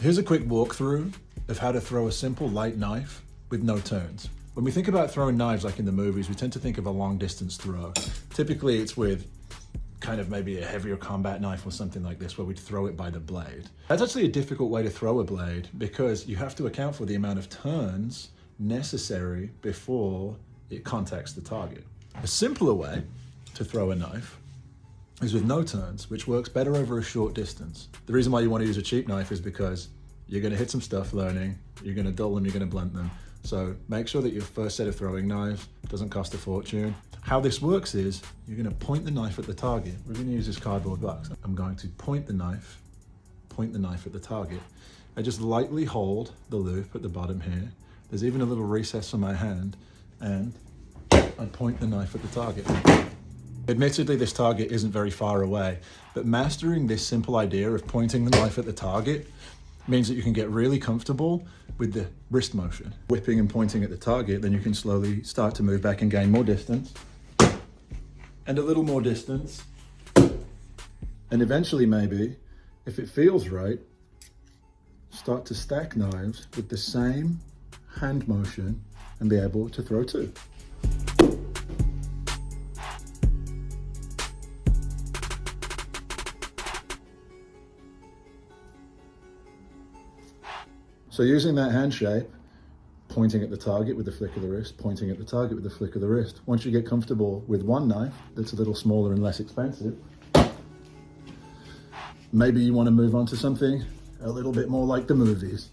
Here's a quick walkthrough of how to throw a simple light knife with no turns. When we think about throwing knives like in the movies, we tend to think of a long distance throw. Typically it's with kind of maybe a heavier combat knife or something like this where we'd throw it by the blade. That's actually a difficult way to throw a blade because you have to account for the amount of turns necessary before it contacts the target. A simpler way to throw a knife is with no turns, which works better over a short distance. The reason why you want to use a cheap knife is because you're going to hit some stuff learning, you're going to dull them, you're going to blunt them. So make sure that your first set of throwing knives doesn't cost a fortune. How this works is you're going to point the knife at the target. We're going to use this cardboard box. I'm going to point the knife at the target. I just lightly hold the loop at the bottom here. There's even a little recess for my hand, and I point the knife at the target. Admittedly, this target isn't very far away, but mastering this simple idea of pointing the knife at the target means that you can get really comfortable with the wrist motion. Whipping and pointing at the target, then you can slowly start to move back and gain more distance, and a little more distance. And eventually maybe, if it feels right, start to stack knives with the same hand motion and be able to throw two. So using that hand shape, pointing at the target with the flick of the wrist, pointing at the target with the flick of the wrist. Once you get comfortable with one knife that's a little smaller and less expensive, maybe you want to move on to something a little bit more like the movies.